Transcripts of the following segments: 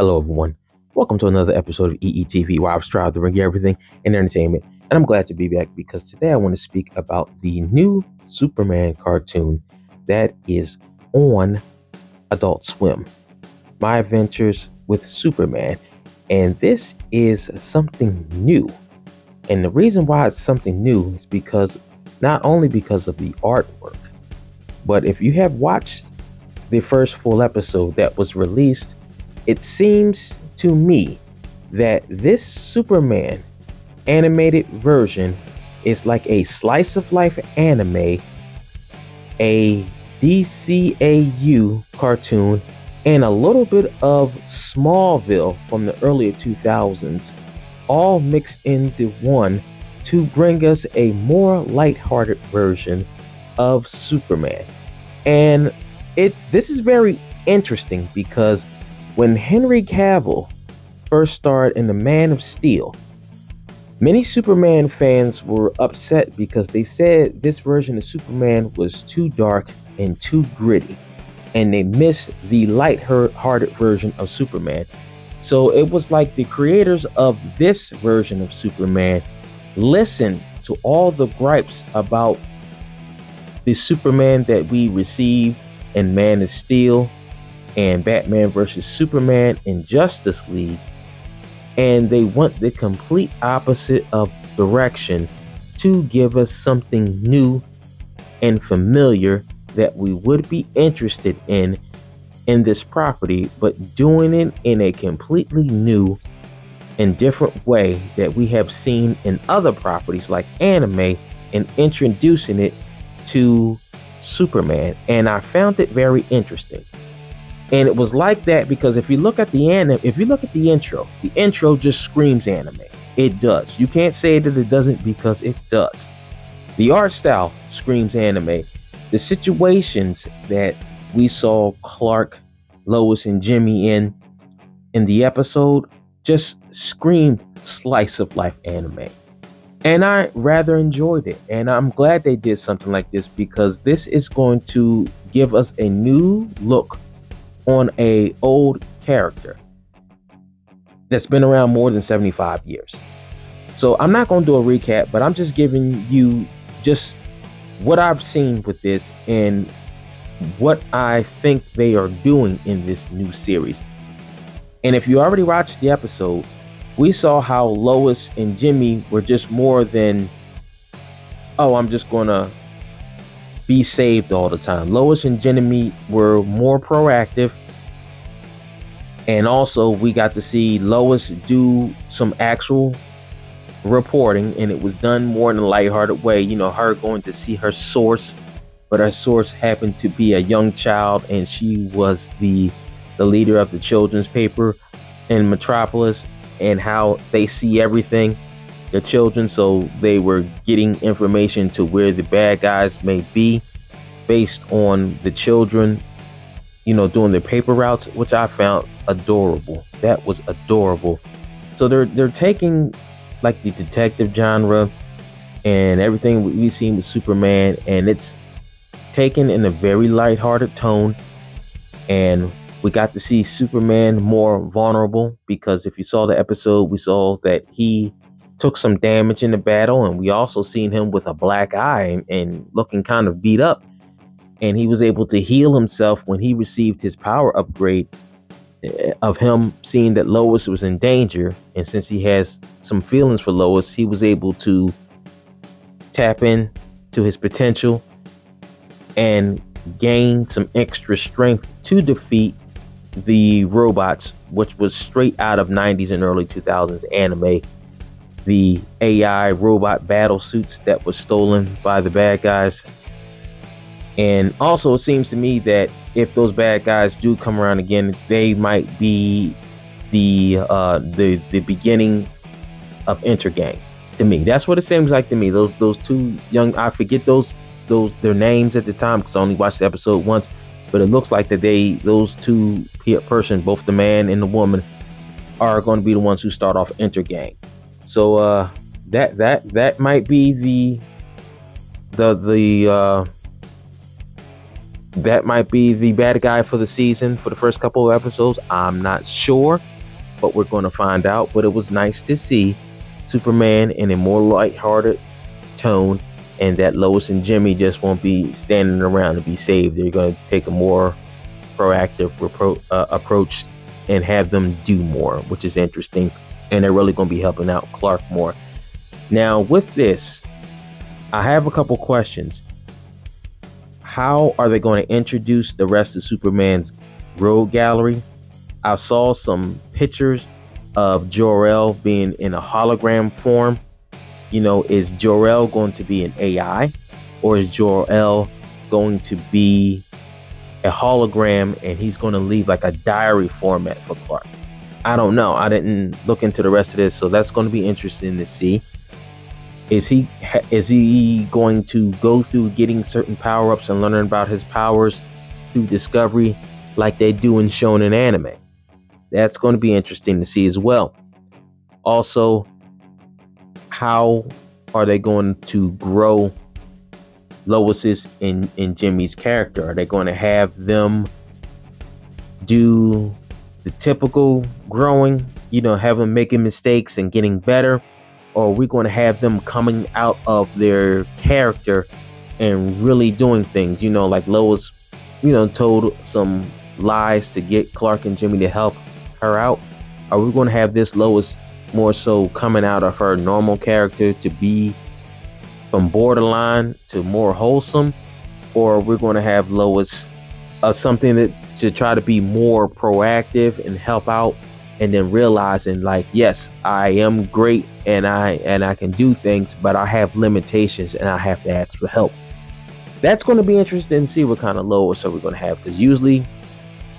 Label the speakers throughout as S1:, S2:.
S1: Hello, everyone. Welcome to another episode of EETV, where I strive to bring you everything in entertainment. And I'm glad to be back because today I want to speak about the new Superman cartoon that is on Adult Swim, My Adventures with Superman. And this is something new. And the reason why it's something new is because not only because of the artwork, but if you have watched the first full episode that was released, it seems to me that this Superman animated version is like a slice of life anime, a DCAU cartoon, and a little bit of Smallville from the earlier 2000s, all mixed into one to bring us a more lighthearted version of Superman. And this is very interesting because when Henry Cavill first starred in The Man of Steel, many Superman fans were upset because they said this version of Superman was too dark and too gritty, and they missed the light-hearted version of Superman. So it was like the creators of this version of Superman listened to all the gripes about the Superman that we received in Man of Steel and Batman vs. Superman in Justice League, and they went the complete opposite of direction to give us something new and familiar that we would be interested in this property, but doing it in a completely new and different way that we have seen in other properties like anime, and introducing it to Superman. And I found it very interesting. And it was like that because if you look at the intro just screams anime. It does. You can't say that it doesn't, because it does. The art style screams anime. The situations that we saw Clark, Lois, and Jimmy in the episode just screamed slice of life anime. And I rather enjoyed it. And I'm glad they did something like this, because this is going to give us a new look on a old character that's been around more than 75 years. So I'm not going to do a recap, but I'm just giving you just what I've seen with this and what I think they are doing in this new series. And if you already watched the episode, we saw how Lois and Jimmy were just more than, oh, I'm just going to be saved all the time. Lois and Jimmy were more proactive. And also we got to see Lois do some actual reporting, and it was done more in a lighthearted way. You know, her going to see her source, but her source happened to be a young child, and she was the leader of the children's paper in Metropolis, and how they see everything, the children. So they were getting information to where the bad guys may be based on the children, you know, doing their paper routes, which I found adorable. That was adorable. So they're taking like the detective genre and everything we've seen with Superman, and it's taken in a very lighthearted tone. And we got to see Superman more vulnerable, because if you saw the episode, we saw that he took some damage in the battle, and we also seen him with a black eye and looking kind of beat up. And he was able to heal himself when he received his power upgrade of him seeing that Lois was in danger. And since he has some feelings for Lois, he was able to tap in to his potential and gain some extra strength to defeat the robots, which was straight out of 90s and early 2000s anime. The AI robot battle suits that was stolen by the bad guys. And also it seems to me that if those bad guys do come around again, they might be the beginning of Intergang. To me, that's what it seems like to me. Those two young, I forget their names at the time because I only watched the episode once, but it looks like that those two person, both the man and the woman, are going to be the ones who start off Intergang. So that might be that might be the bad guy for the season for the first couple of episodes. I'm not sure. but we're going to find out. But it was nice to see Superman in a more lighthearted tone, and that Lois and Jimmy just won't be standing around to be saved. They're going to take a more proactive approach and have them do more, which is interesting. And they're really going to be helping out Clark more. Now, with this, I have a couple questions. How are they going to introduce the rest of Superman's road gallery? I saw some pictures of Jor-El being in a hologram form. Is Jor-El going to be an AI, or is Jor-El going to be a hologram and he's going to leave like a diary format for Clark? I don't know. I didn't look into the rest of this, so that's going to be interesting to see. Is he going to go through getting certain power-ups and learning about his powers through discovery like they do in shonen anime? That's going to be interesting to see as well. Also, how are they going to grow Lois's and Jimmy's character? Are they going to have them do the typical growing, have them making mistakes and getting better? Or are we going to have them coming out of their character and really doing things, like Lois, told some lies to get Clark and Jimmy to help her out? Are we going to have this Lois more so coming out of her normal character to be from borderline to more wholesome? Or we're going to have Lois something that to try to be more proactive and help out, and then realizing like, yes, I am great and I can do things, but I have limitations and I have to ask for help. That's going to be interesting to see what kind of Lois are we going to have, because usually,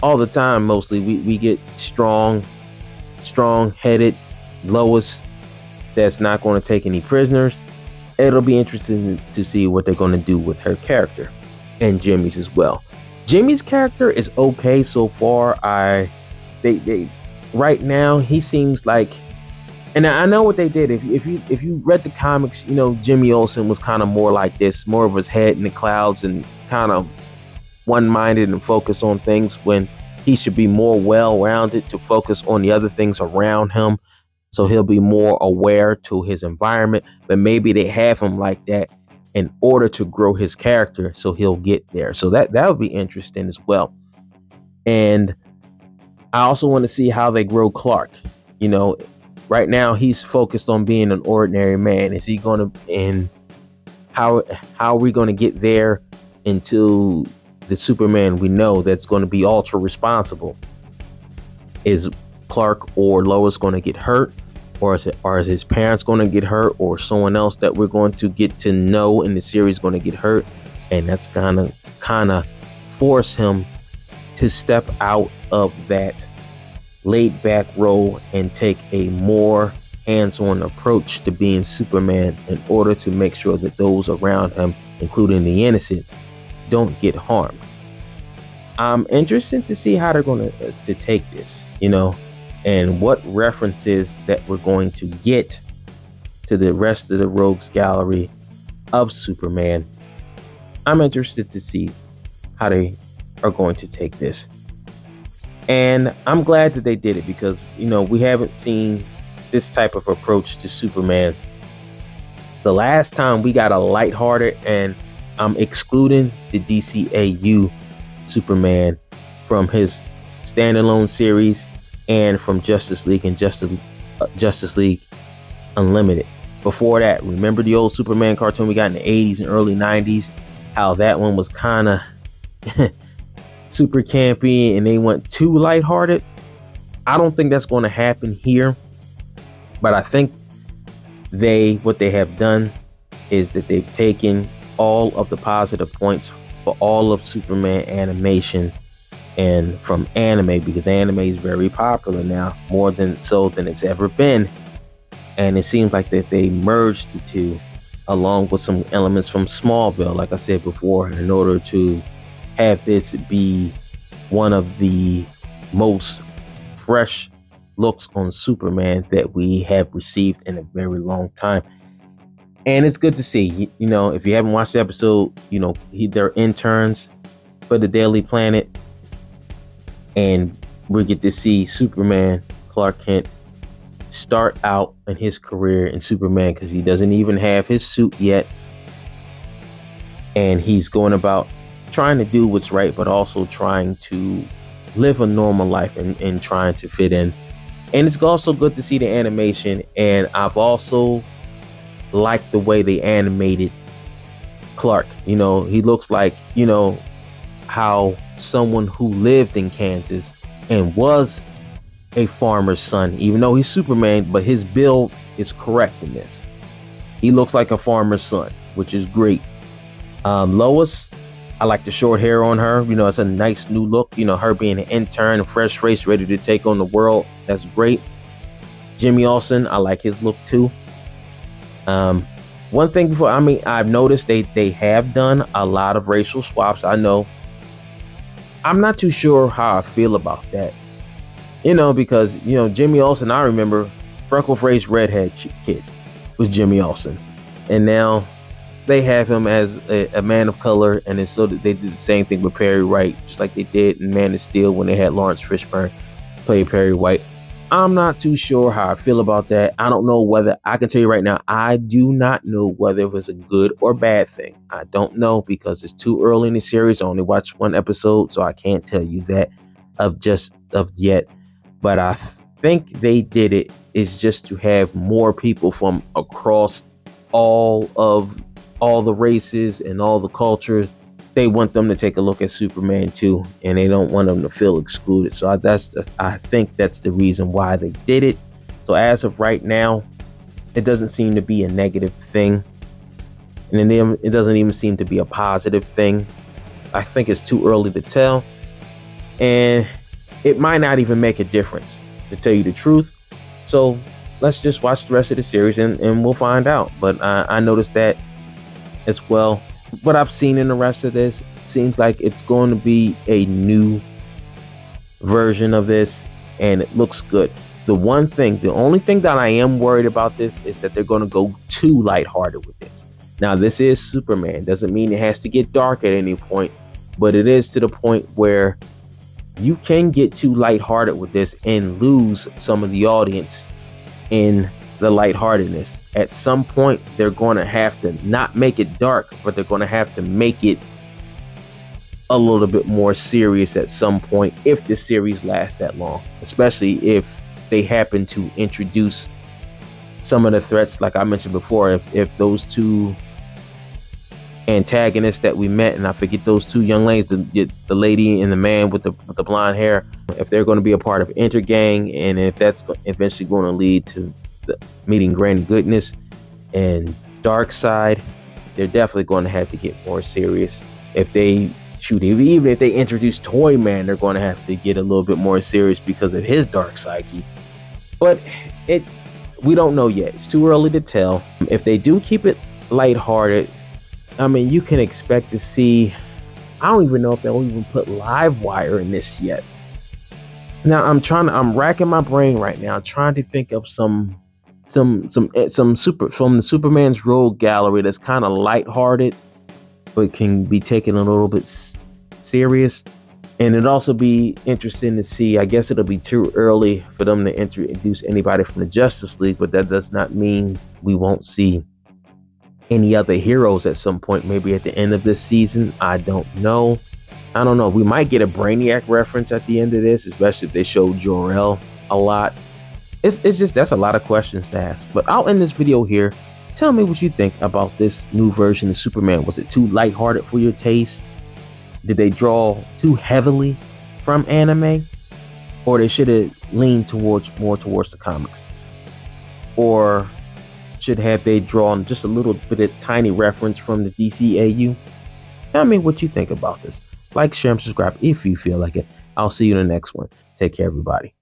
S1: all the time, mostly we get strong-headed Lois that's not going to take any prisoners. It'll be interesting to see what they're going to do with her character, and Jimmy's as well. Jimmy's character is okay so far. They right now he seems like, and I know what they did. If you read the comics, Jimmy Olsen was kind of more like this, more of his head in the clouds and kind of one-minded and focused on things, when he should be more well-rounded to focus on the other things around him, so he'll be more aware to his environment. But maybe they have him like that in order to grow his character, so he'll get there. So that would be interesting as well. And I also want to see how they grow Clark. Right now he's focused on being an ordinary man. Is he going to, and how are we going to get there into the Superman we know that's going to be ultra responsible? Is Clark or Lois going to get hurt, or is his parents going to get hurt, or someone else that we're going to get to know in the series going to get hurt? And that's gonna kind of force him to step out of that laid back role and take a more hands-on approach to being Superman, in order to make sure that those around him, including the innocent, don't get harmed. I'm interested to see how they're going to take this, and what references that we're going to get to the rest of the rogues gallery of Superman. I'm interested to see how they are going to take this. And I'm glad that they did it, because, we haven't seen this type of approach to Superman. The last time we got a lighthearted, and I'm excluding the DCAU Superman from his standalone series and from Justice League and Justice League Unlimited. Before that, remember the old Superman cartoon we got in the 80s and early 90s? How that one was kind of super campy and they went too lighthearted. I don't think that's going to happen here, but I think what they have done is that they've taken all of the positive points for all of Superman animation and from anime, because anime is very popular now, more than it's ever been, and it seems like that they merged the two along with some elements from Smallville, like I said before, in order to have this be one of the most fresh looks on Superman that we have received in a very long time. And it's good to see, if you haven't watched the episode, they're interns for the Daily Planet, and we get to see Superman, Clark Kent start out in his career in Superman, because he doesn't even have his suit yet, and he's going about trying to do what's right, but also trying to live a normal life and trying to fit in. And it's also good to see the animation, and I've also liked the way they animated Clark. You know, he looks like, you know, how someone who lived in Kansas and was a farmer's son, even though he's Superman, but his build is correct in this. He looks like a farmer's son, which is great. Lois, I like the short hair on her. You know, it's a nice new look. You know, her being an intern, fresh face, ready to take on the world. That's great. Jimmy Olsen, I like his look too. One thing before, I mean, I've noticed they have done a lot of racial swaps. I know. I'm not too sure how I feel about that. You know, because, you know, Jimmy Olsen, I remember freckle-faced redhead kid was Jimmy Olsen. And now they have him as a man of color, and it's so that they did the same thing with Perry White, just like they did in Man of Steel when they had Lawrence Fishburne play Perry White. I'm not too sure how I feel about that. I don't know whether, I can tell you right now, I do not know whether it was a good or bad thing. I don't know, because it's too early in the series. I only watched one episode, so I can't tell you that of yet. But I think they did it is just to have more people from across all the races and all the cultures. They want them to take a look at Superman too, and they don't want them to feel excluded. So I think that's the reason why they did it. So as of right now, it doesn't seem to be a negative thing, and then it doesn't even seem to be a positive thing. I think it's too early to tell, and it might not even make a difference, to tell you the truth. So let's just watch the rest of the series and we'll find out. But I noticed that as well. What I've seen in the rest of this seems like it's going to be a new version of this, and it looks good. The only thing that I am worried about this is that they're going to go too lighthearted with this. Now, this is Superman. Doesn't mean it has to get dark at any point, but it is to the point where you can get too lighthearted with this and lose some of the audience in the lightheartedness. At some point, they're going to have to not make it dark, but they're going to have to make it a little bit more serious at some point if the series lasts that long, especially if they happen to introduce some of the threats, like I mentioned before. If those two antagonists that we met, and I forget those two young ladies, the lady and the man with the blonde hair, if they're going to be a part of Intergang, and if that's eventually going to lead to meeting Granny Goodness and Darkseid, they're definitely going to have to get more serious. Even if they introduce Toyman, they're going to have to get a little bit more serious because of his dark psyche. But we don't know yet. It's too early to tell. If they do keep it lighthearted, I mean, you can expect to see, I don't even know if they'll even put Livewire in this yet. Now I'm racking my brain right now, trying to think of some from the Superman's Rogue Gallery that's kind of lighthearted, but can be taken a little bit serious. And it'd also be interesting to see, I guess it'll be too early for them to introduce anybody from the Justice League, but that does not mean we won't see any other heroes at some point, maybe at the end of this season. I don't know. We might get a Brainiac reference at the end of this, especially if they show Jor-El a lot. It's just, that's a lot of questions to ask. But I'll end this video here. Tell me what you think about this new version of Superman. Was it too lighthearted for your taste? Did they draw too heavily from anime? Or they should have leaned more towards the comics? Or should have they drawn just a little bit of tiny reference from the DCAU? Tell me what you think about this. Like, share, and subscribe if you feel like it. I'll see you in the next one. Take care, everybody.